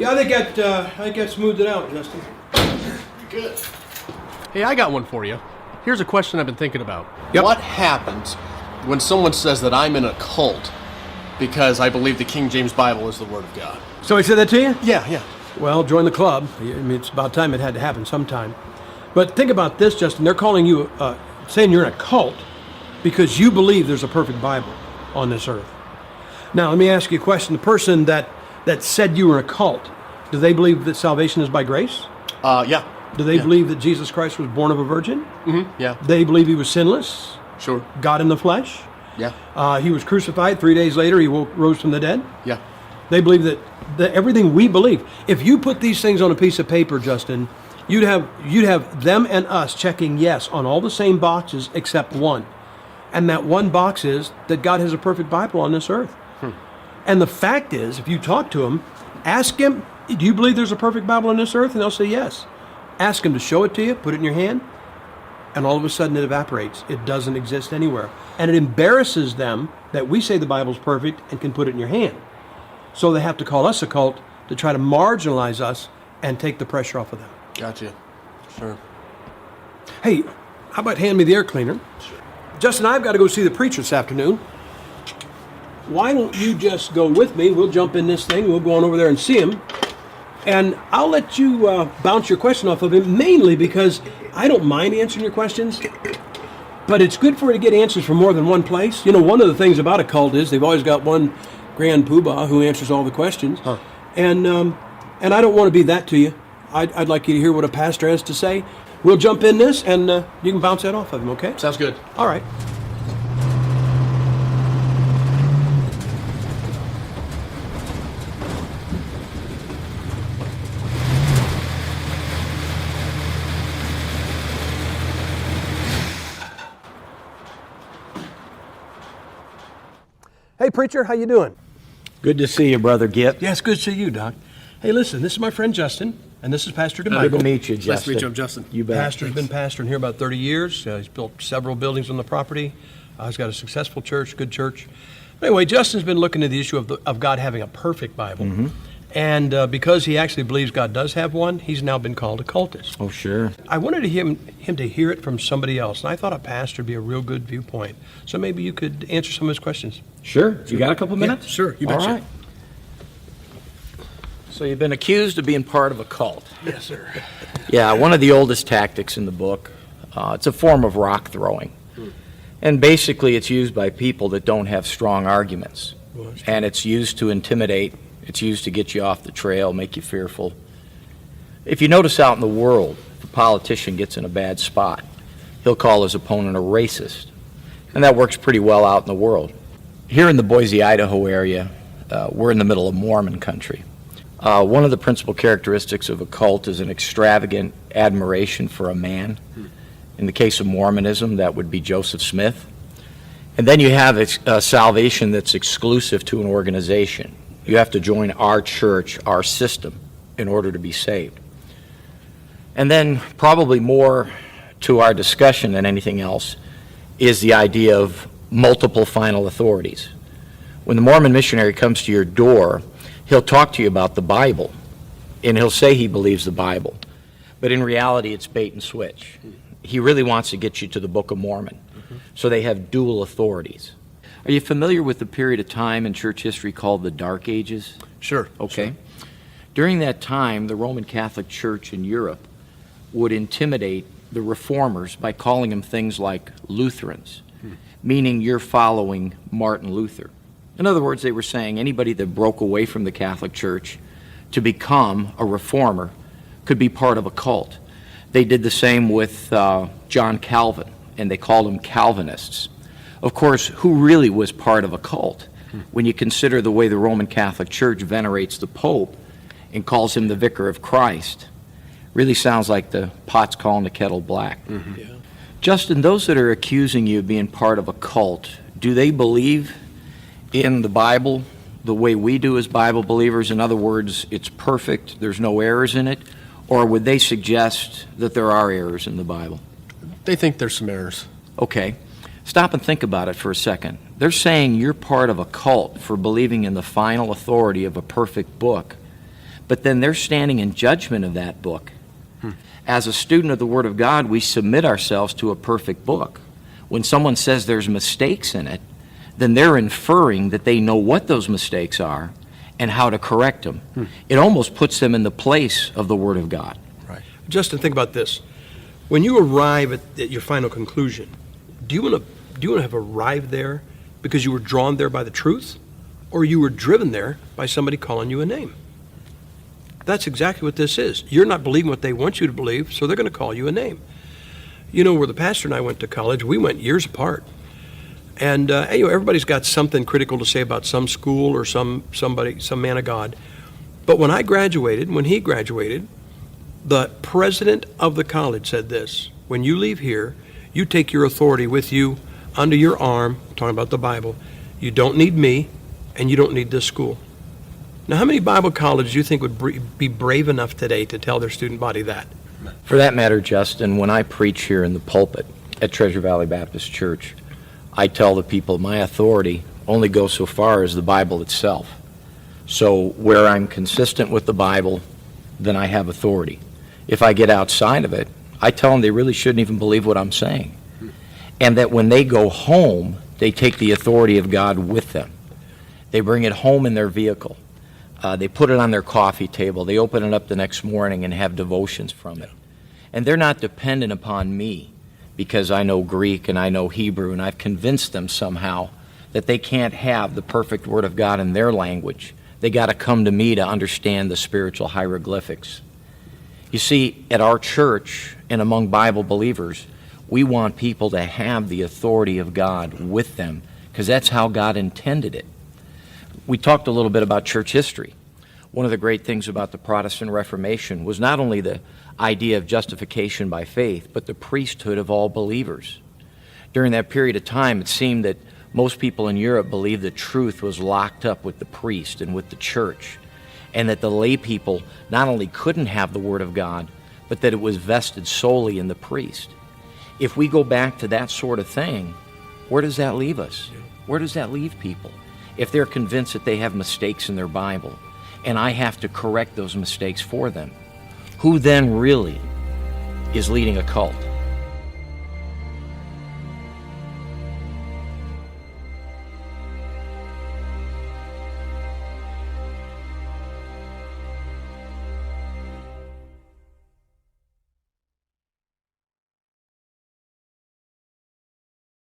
Yeah, I think that smoothed it out, Justin. Good. Hey, I got one for you. Here's a question I've been thinking about. Yep. What happens when someone says that I'm in a cult because I believe the King James Bible is the Word of God? So he said that to you? Yeah. Well, join the club. I mean, it's about time it had to happen sometime. But think about this, Justin. They're calling you, saying you're in a cult because you believe there's a perfect Bible on this earth. Now, let me ask you a question. The person that said you were in a cult, do they believe that salvation is by grace? Yeah. Do they believe that Jesus Christ was born of a virgin? Mm-hmm. Yeah. They believe he was sinless? Sure. God in the flesh? Yeah. He was crucified. 3 days later, he rose from the dead? Yeah. They believe that everything we believe. If you put these things on a piece of paper, Justin, you'd have them and us checking yes on all the same boxes except one. And that one box is that God has a perfect Bible on this earth. And the fact is, if you talk to him, ask him, do you believe there's a perfect Bible on this earth? And they'll say yes. Ask him to show it to you, put it in your hand, and all of a sudden it evaporates. It doesn't exist anywhere. And it embarrasses them that we say the Bible's perfect and can put it in your hand. So they have to call us a cult to try to marginalize us and take the pressure off of them. Gotcha. Sure. Hey, how about hand me the air cleaner? Sure. Justin, I've got to go see the preacher this afternoon. Why don't you just go with me? We'll jump in this thing. We'll go on over there and see him. And I'll let you bounce your question off of him, mainly because I don't mind answering your questions, but it's good for you to get answers from more than one place. You know, one of the things about a cult is they've always got one grand poobah who answers all the questions. Huh. And I don't want to be that to you. I'd like you to hear what a pastor has to say. We'll jump in this, and you can bounce that off of him, okay? Sounds good. All right. Hey, preacher, how you doing? Good to see you, Brother Gipp. Yeah, it's good to see you, Doc. Hey, listen, this is my friend Justin, and this is Pastor DeMichael. Good to meet you, Justin. Nice to meet you, I'm Justin. You bet. Pastor's been pastoring here about 30 years. He's built several buildings on the property. He's got a successful church, good church. But anyway, Justin's been looking at the issue of God having a perfect Bible. Mm-hmm. And because he actually believes God does have one, he's now been called a cultist. Oh, sure. I wanted him to hear it from somebody else, and I thought a pastor would be a real good viewpoint. So maybe you could answer some of his questions. Sure. You got a couple minutes? Yeah, sure, you All betcha. right. So you've been accused of being part of a cult. Yes, sir. Yeah, one of the oldest tactics in the book. It's a form of rock throwing. And basically it's used by people that don't have strong arguments. And it's used to intimidate. It's used to get you off the trail, make you fearful. If you notice out in the world, if a politician gets in a bad spot, he'll call his opponent a racist. And that works pretty well out in the world. Here in the Boise, Idaho area, we're in the middle of Mormon country. One of the principal characteristics of a cult is an extravagant admiration for a man. In the case of Mormonism, that would be Joseph Smith. And then you have a salvation that's exclusive to an organization. You have to join our church, our system, in order to be saved. And then probably more to our discussion than anything else is the idea of multiple final authorities. When the Mormon missionary comes to your door, he'll talk to you about the Bible, and he'll say he believes the Bible. But in reality, it's bait and switch. He really wants to get you to the Book of Mormon. So they have dual authorities. Are you familiar with the period of time in church history called the Dark Ages? Sure. Okay. During that time, the Roman Catholic Church in Europe would intimidate the reformers by calling them things like Lutherans, meaning you're following Martin Luther. In other words, they were saying anybody that broke away from the Catholic Church to become a reformer could be part of a cult. They did the same with John Calvin, and they called them Calvinists. Of course, who really was part of a cult? When you consider the way the Roman Catholic Church venerates the Pope and calls him the Vicar of Christ, really sounds like the pot's calling the kettle black. Yeah. Justin, those that are accusing you of being part of a cult, do they believe in the Bible the way we do as Bible believers? In other words, it's perfect, there's no errors in it? Or would they suggest that there are errors in the Bible? They think there's some errors. Okay. Stop and think about it for a second. They're saying you're part of a cult for believing in the final authority of a perfect book. but then they're standing in judgment of that book. As a student of the Word of God, we submit ourselves to a perfect book. When someone says there's mistakes in it, then they're inferring that they know what those mistakes are and how to correct them. It almost puts them in the place of the Word of God. Right. Justin, think about this. When you arrive at your final conclusion, do you want to have arrived there because you were drawn there by the truth, or you were driven there by somebody calling you a name? That's exactly what this is. You're not believing what they want you to believe, so they're going to call you a name. You know, where the pastor and I went to college, we went years apart. And everybody's got something critical to say about some school or some man of God. But when he graduated, the president of the college said this: when you leave here, you take your authority with you under your arm, talking about the Bible. You don't need me, and you don't need this school. Now, how many Bible colleges do you think would be brave enough today to tell their student body that? For that matter, Justin, when I preach here in the pulpit at Treasure Valley Baptist Church, I tell the people my authority only goes so far as the Bible itself. So where I'm consistent with the Bible, then I have authority. If I get outside of it, I tell them they really shouldn't even believe what I'm saying. And that when they go home, they take the authority of God with them. They bring it home in their vehicle. They put it on their coffee table. They open it up the next morning and have devotions from it. And they're not dependent upon me because I know Greek and I know Hebrew, and I've convinced them somehow that they can't have the perfect Word of God in their language. They got to come to me to understand the spiritual hieroglyphics. You see, at our church and among Bible believers, we want people to have the authority of God with them because that's how God intended it. We talked a little bit about church history. One of the great things about the Protestant Reformation was not only the idea of justification by faith, but the priesthood of all believers. During that period of time, it seemed that most people in Europe believed that truth was locked up with the priest and with the church, and that the lay people not only couldn't have the Word of God, but that it was vested solely in the priest. If we go back to that sort of thing, where does that leave us? Where does that leave people? If they're convinced that they have mistakes in their Bible, and I have to correct those mistakes for them, who then really is leading a cult?